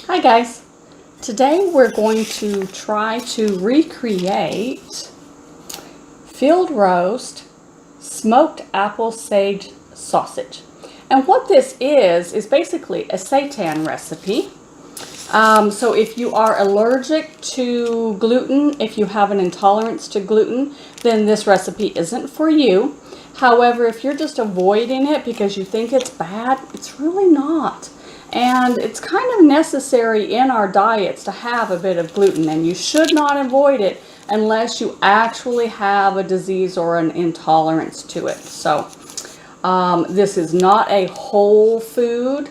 Hi guys, today we're going to try to recreate field roast smoked apple sage sausage. And what this is basically a seitan recipe. So if you are allergic to gluten, if you have an intolerance to gluten, then this recipe isn't for you. However, if you're just avoiding it because you think it's bad, it's really not. And it's kind of necessary in our diets to have a bit of gluten, and you should not avoid it unless you actually have a disease or an intolerance to it. So this is not a whole food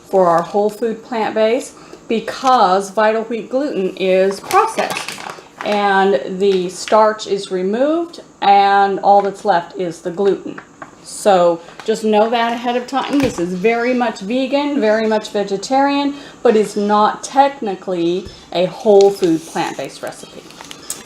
for our whole food plant-based because vital wheat gluten is processed and the starch is removed and all that's left is the gluten. So just know that ahead of time. This is very much vegan, very much vegetarian, but is not technically a whole food plant-based recipe.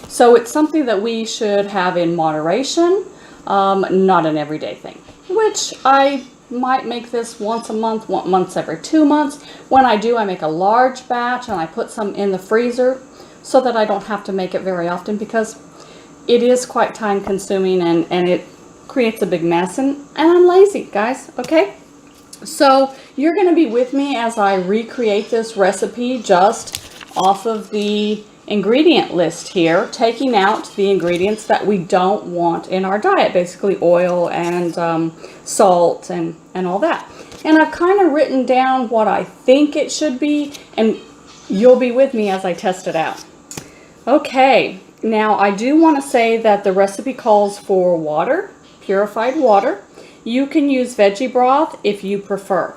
So it's something that we should have in moderation, not an everyday thing, which I might make this once a month, once every 2 months. When I do, I make a large batch and I put some in the freezer so that I don't have to make it very often because it is quite time consuming and it creates a big mess, and I'm lazy, guys, okay? So you're going to be with me as I recreate this recipe just off of the ingredient list here, taking out the ingredients that we don't want in our diet, basically oil and salt and all that. And I've kind of written down what I think it should be, and you'll be with me as I test it out. Okay, now I do want to say that the recipe calls for water, purified water. You can use veggie broth if you prefer.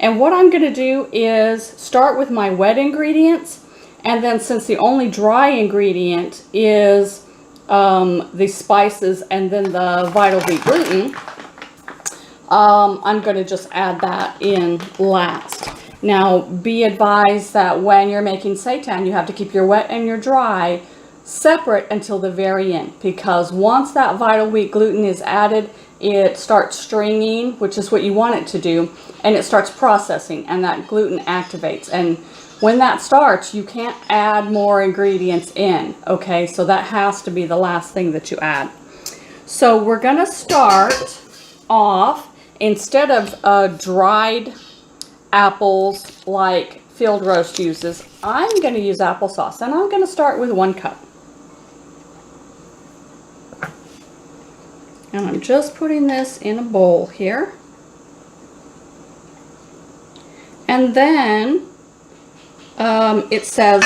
And what I'm going to do is start with my wet ingredients, and then since the only dry ingredient is the spices and then the vital wheat gluten, I'm going to just add that in last. Now be advised that when you're making seitan, you have to keep your wet and your dry separate until the very end, because once that vital wheat gluten is added, it starts stringing, which is what you want it to do, and it starts processing and that gluten activates. And when that starts, you can't add more ingredients in, okay? So that has to be the last thing that you add. So we're gonna start off, instead of dried apples like field roast uses, I'm gonna use applesauce, and I'm gonna start with 1 cup. And I'm just putting this in a bowl here. And then it says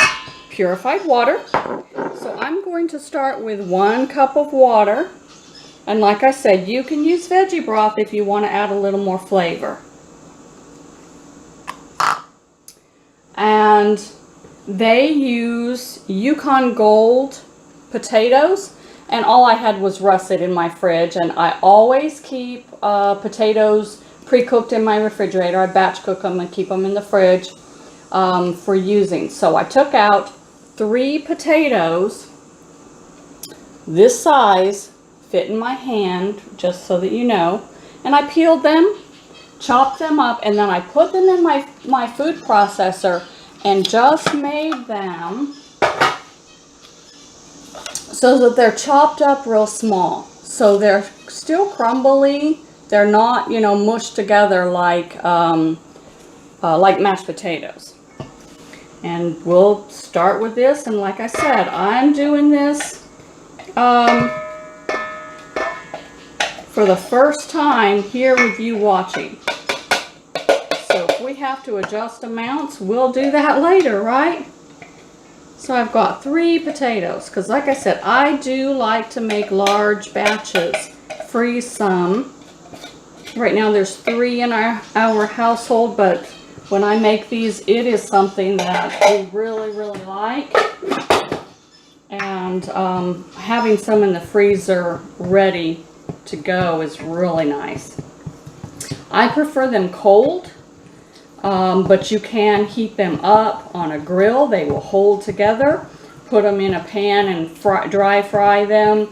purified water. So I'm going to start with 1 cup of water. And like I said, you can use veggie broth if you want to add a little more flavor. And they use Yukon Gold potatoes. And all I had was russet in my fridge, and I always keep potatoes pre-cooked in my refrigerator. I batch cook them and keep them in the fridge for using. So I took out 3 potatoes, this size, fit in my hand, just so that you know, and I peeled them, chopped them up, and then I put them in my food processor and just made them so that they're chopped up real small. So they're still crumbly. They're not, you know, mushed together like mashed potatoes. And we'll start with this. And like I said, I'm doing this for the first time here with you watching. So if we have to adjust amounts, we'll do that later, right? So I've got 3 potatoes, because like I said, I do like to make large batches, freeze some. Right now there's 3 in our household, but when I make these, it is something that we really, really like. And having some in the freezer ready to go is really nice. I prefer them cold. But you can heat them up on a grill. They will hold together. Put them in a pan and dry fry them.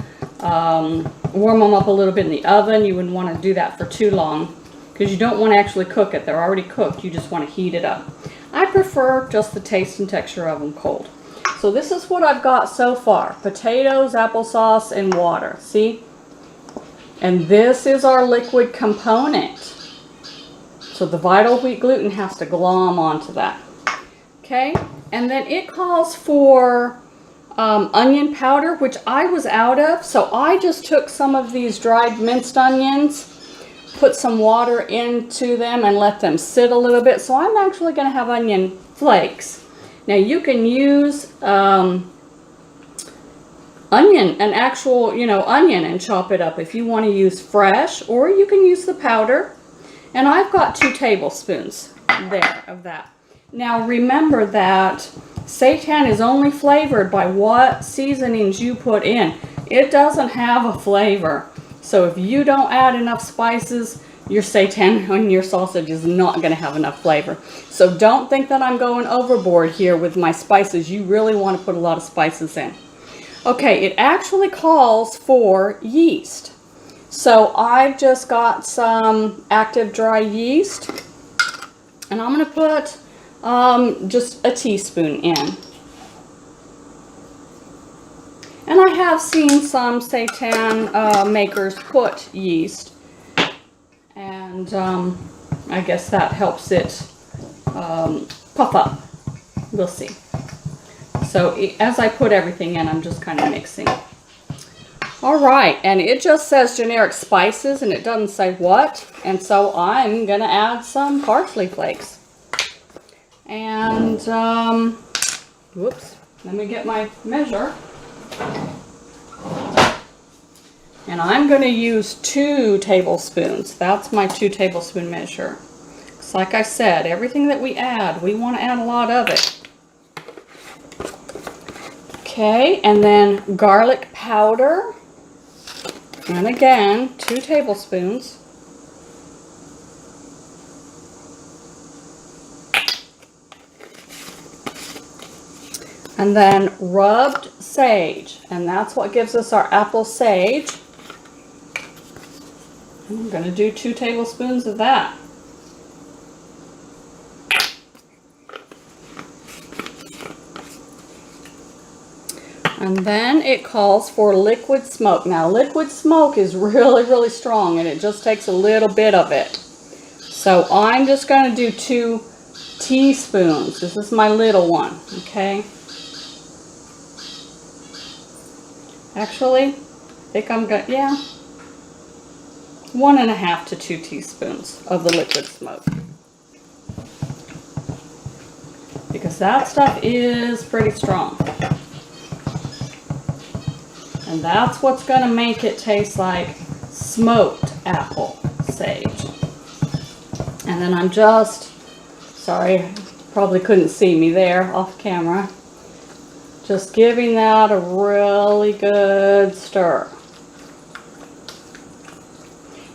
Warm them up a little bit in the oven. You wouldn't want to do that for too long because you don't want to actually cook it. They're already cooked. You just want to heat it up. I prefer just the taste and texture of them cold. So this is what I've got so far. Potatoes, applesauce, and water. See? And this is our liquid component. So the vital wheat gluten has to glom onto that. Okay? And then it calls for onion powder, which I was out of. So I just took some of these dried minced onions, put some water into them, and let them sit a little bit. So I'm actually going to have onion flakes. Now you can use onion, an actual, onion, and chop it up if you want to use fresh, or you can use the powder. And I've got 2 tablespoons there of that. Now remember that seitan is only flavored by what seasonings you put in. It doesn't have a flavor. So if you don't add enough spices, your seitan on your sausage is not going to have enough flavor. So don't think that I'm going overboard here with my spices. You really want to put a lot of spices in. Okay, it actually calls for yeast. So I've just got some active dry yeast, and I'm going to put just a teaspoon in. And I have seen some seitan makers put yeast, and I guess that helps it puff up. We'll see. So as I put everything in, I'm just kind of mixing. All right, and it just says generic spices, and it doesn't say what, and so I'm going to add some parsley flakes. And, whoops, let me get my measure. And I'm going to use 2 tablespoons. That's my 2 tablespoon measure. Because like I said, everything that we add, we want to add a lot of it. Okay, and then garlic powder. And again, 2 tablespoons. And then rubbed sage, and that's what gives us our apple sage. I'm going to do 2 tablespoons of that. And then it calls for liquid smoke. Now liquid smoke is really, really strong, and it just takes a little bit of it. So I'm just going to do 2 teaspoons. This is my little one, okay? Actually, I think I'm going to, 1.5 to 2 teaspoons of the liquid smoke. Because that stuff is pretty strong. And that's what's going to make it taste like smoked apple sage. And then I'm just, sorry, probably couldn't see me there off camera. Just giving that a really good stir.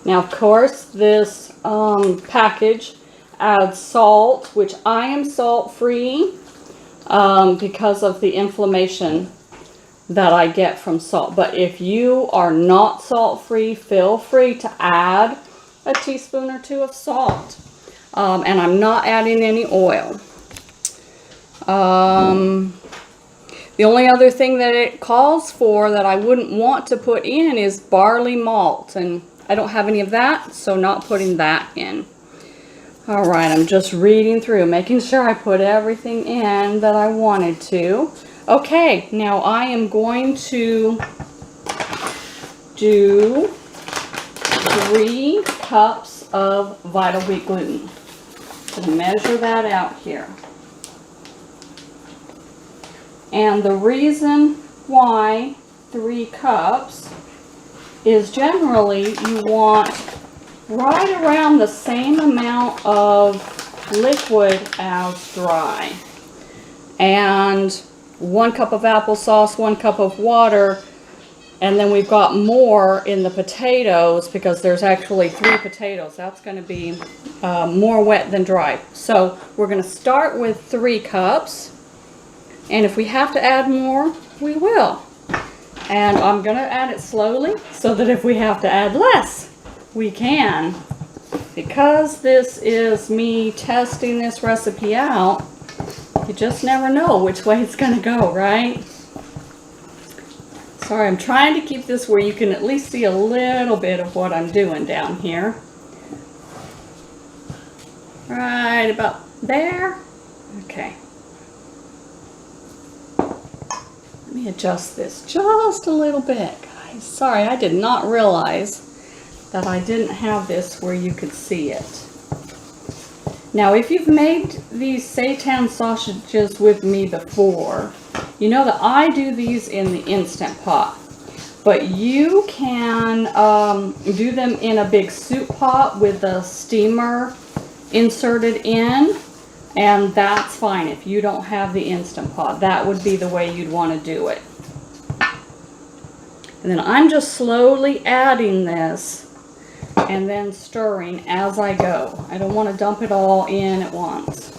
Now, of course, this package adds salt, which I am salt-free because of the inflammation that I get from salt. But if you are not salt-free, feel free to add a teaspoon or 2 of salt. And I'm not adding any oil. The only other thing that it calls for that I wouldn't want to put in is barley malt, and I don't have any of that, so not putting that in. All right, I'm just reading through, making sure I put everything in that I wanted to. Okay, now I am going to do 3 cups of vital wheat gluten. I'm going to measure that out here. And the reason why 3 cups is generally you want right around the same amount of liquid as dry. And 1 cup of applesauce, 1 cup of water, and then we've got more in the potatoes because there's actually 3 potatoes. That's going to be more wet than dry. So we're going to start with 3 cups. And if we have to add more, we will. And I'm going to add it slowly so that if we have to add less, we can. because this is me testing this recipe out, you just never know which way it's going to go, right? Sorry, I'm trying to keep this where you can at least see a little bit of what I'm doing down here. Right about there. Okay. Let me adjust this just a little bit, guys. Sorry, I did not realize that I didn't have this where you could see it. Now, if you've made these Seitan sausages with me before, you know that I do these in the Instant Pot. But you can do them in a big soup pot with the steamer inserted in, and that's fine if you don't have the Instant Pot. That would be the way you'd want to do it. And then I'm just slowly adding this and then stirring as I go. I don't want to dump it all in at once.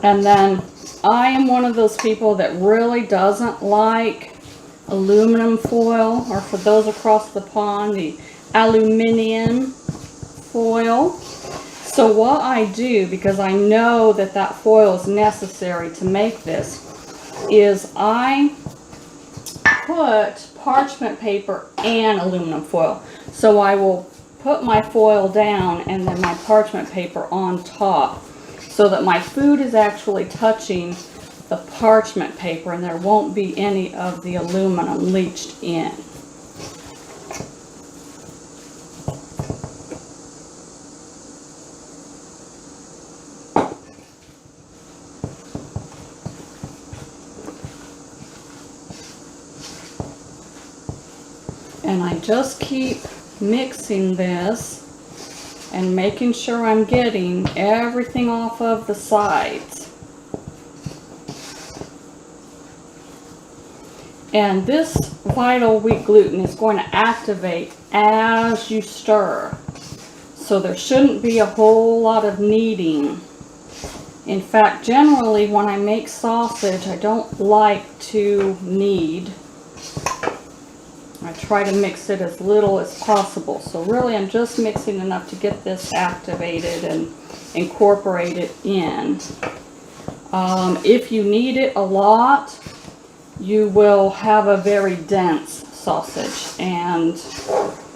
And then I am one of those people that really doesn't like aluminum foil, or for those across the pond, the aluminium foil. So what I do, because I know that that foil is necessary to make this, is I put parchment paper and aluminum foil. So I will put my foil down and then my parchment paper on top, so that my food is actually touching the parchment paper and there won't be any of the aluminum leached in. And I just keep mixing this and making sure I'm getting everything off of the sides. And this vital wheat gluten is going to activate as you stir. So there shouldn't be a whole lot of kneading. In fact, generally when I make sausage, I don't like to knead. I try to mix it as little as possible. So really I'm just mixing enough to get this activated and incorporate it in. If you knead it a lot, you will have a very dense sausage. And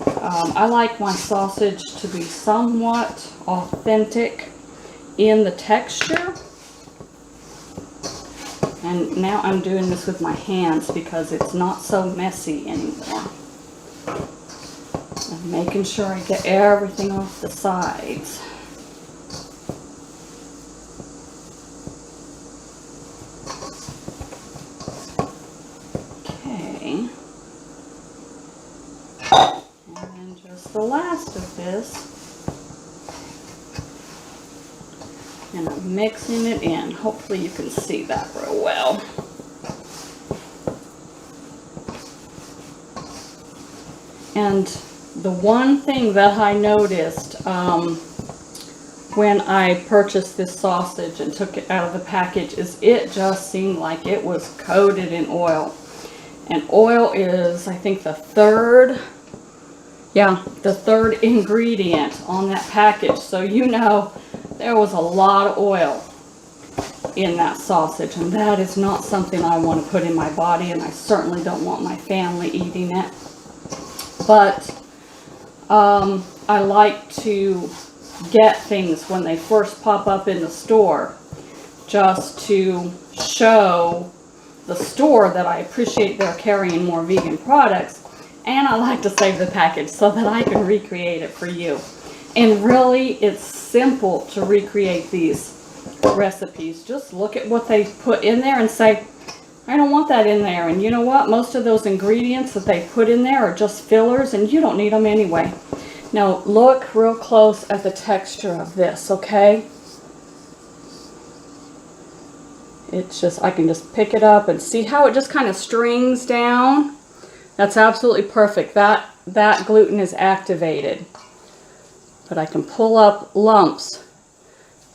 I like my sausage to be somewhat authentic in the texture. And now I'm doing this with my hands because it's not so messy anymore. I'm making sure I get everything off the sides. Okay. And then just the last of this. And I'm mixing it in. Hopefully you can see that real well. And the one thing that I noticed when I purchased this sausage and took it out of the package is it just seemed like it was coated in oil. And oil is, I think, the third ingredient on that package. So you know there was a lot of oil in that sausage, and that is not something I want to put in my body, and I certainly don't want my family eating it. But I like to get things when they first pop up in the store, just to show the store that I appreciate they're carrying more vegan products, and I like to save the package so that I can recreate it for you. And really, it's simple to recreate these recipes. Just look at what they put in there and say, I don't want that in there. And you know what? Most of those ingredients that they put in there are just fillers, and you don't need them anyway. Now, look real close at the texture of this, okay? It's just, I can just pick it up and see how it just kind of strings down. That's absolutely perfect. That gluten is activated. But I can pull up lumps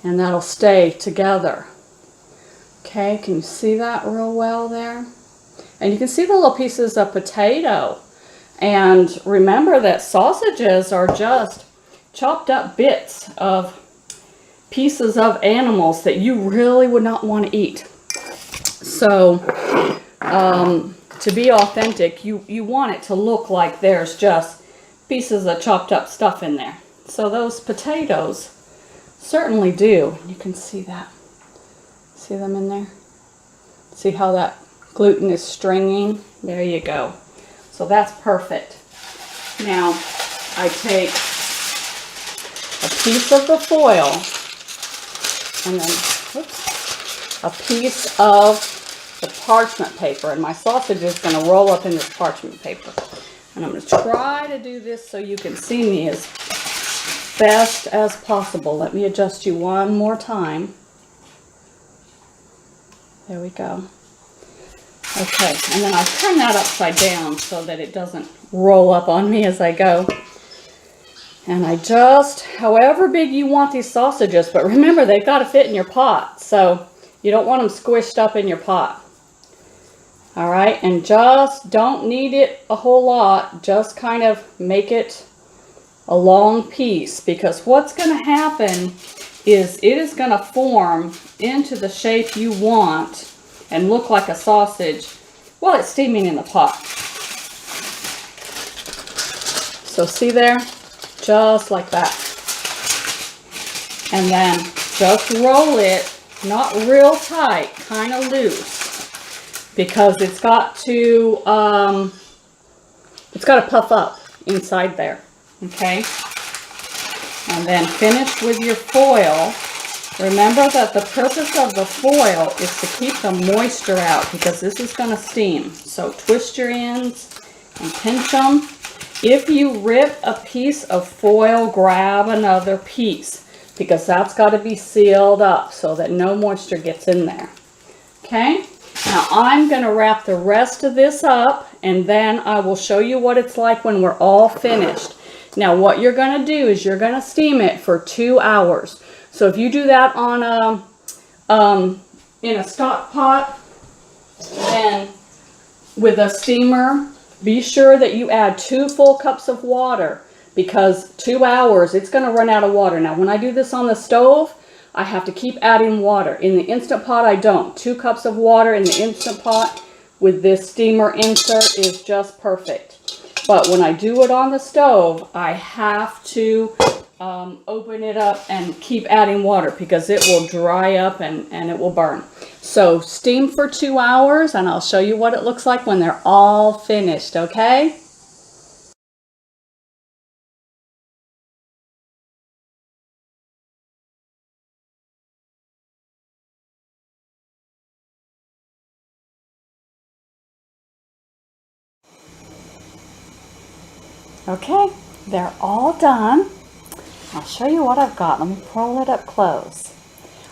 and that'll stay together. Okay, can you see that real well there? And you can see the little pieces of potato. And remember that sausages are just chopped up bits of pieces of animals that you really would not want to eat. So to be authentic, you want it to look like there's just pieces of chopped up stuff in there. So those potatoes certainly do. You can see that. See them in there? See how that gluten is stringing? There you go. So that's perfect. Now I take a piece of the foil and then a piece of the parchment paper, and my sausage is going to roll up in this parchment paper. And I'm going to try to do this so you can see me as best as possible. Let me adjust you one more time. There we go. Okay, and then I turn that upside down so that it doesn't roll up on me as I go. And I just, however big you want these sausages, but remember they've got to fit in your pot, so you don't want them squished up in your pot. All right, and just don't knead it a whole lot, just kind of make it a long piece, because what's going to happen is it is going to form into the shape you want and look like a sausage while it's steaming in the pot. So see there? Just like that. And then just roll it, not real tight, kind of loose, because it's got to puff up inside there. Okay? And then finish with your foil. Remember that the purpose of the foil is to keep the moisture out, because this is going to steam. So twist your ends and pinch them. If you rip a piece of foil, grab another piece, because that's got to be sealed up so that no moisture gets in there. Okay? Now I'm going to wrap the rest of this up, and then I will show you what it's like when we're all finished. Now what you're going to do is you're going to steam it for 2 hours. So if you do that on in a stock pot and with a steamer, be sure that you add 2 full cups of water, because 2 hours it's going to run out of water. Now when I do this on the stove, I have to keep adding water. In the Instant Pot I don't. 2 cups of water in the Instant Pot with this steamer insert is just perfect. But when I do it on the stove, I have to open it up and keep adding water, because it will dry up and it will burn. So steam for 2 hours, and I'll show you what it looks like when they're all finished, okay? Okay, they're all done. I'll show you what I've got. Let me roll it up close.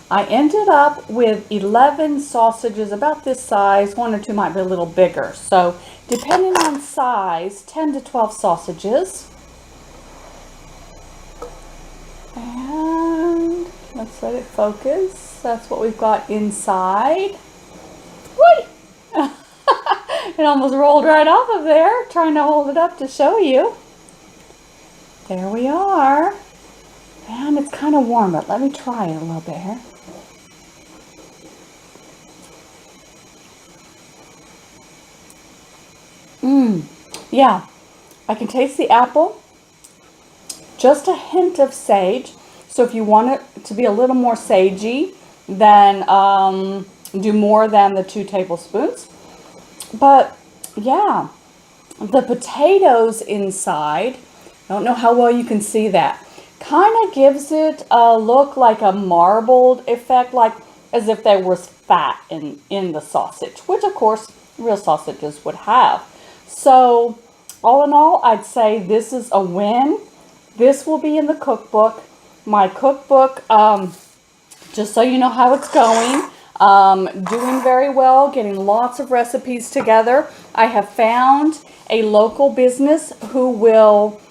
I ended up with 11 sausages about this size. 1 or 2 might be a little bigger. So depending on size, 10 to 12 sausages. And let's let it focus. That's what we've got inside. Whee! It almost rolled right off of there, trying to hold it up to show you. There we are. And it's kind of warm, but let me try it a little bit here. Yeah, I can taste the apple. Just a hint of sage. So if you want it to be a little more sagey, then do more than the 2 tablespoons. But yeah, the potatoes inside, I don't know how well you can see that, kind of gives it a look like a marbled effect, like as if there was fat in the sausage, which of course real sausages would have. So all in all, I'd say this is a win. This will be in the cookbook. My cookbook, just so you know how it's going, doing very well, getting lots of recipes together. I have found a local business who will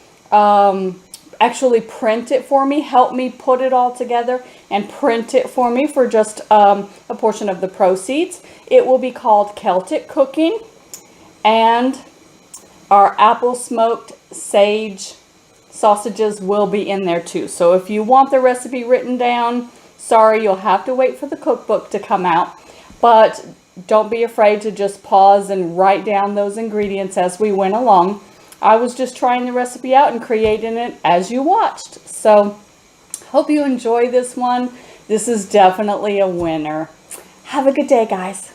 actually print it for me, help me put it all together and print it for me for just a portion of the proceeds. It will be called Celtic Cooking, and our apple smoked sage sausages will be in there too. So if you want the recipe written down, sorry, you'll have to wait for the cookbook to come out. But don't be afraid to just pause and write down those ingredients as we went along. I was just trying the recipe out and creating it as you watched. So hope you enjoy this one. This is definitely a winner. Have a good day, guys.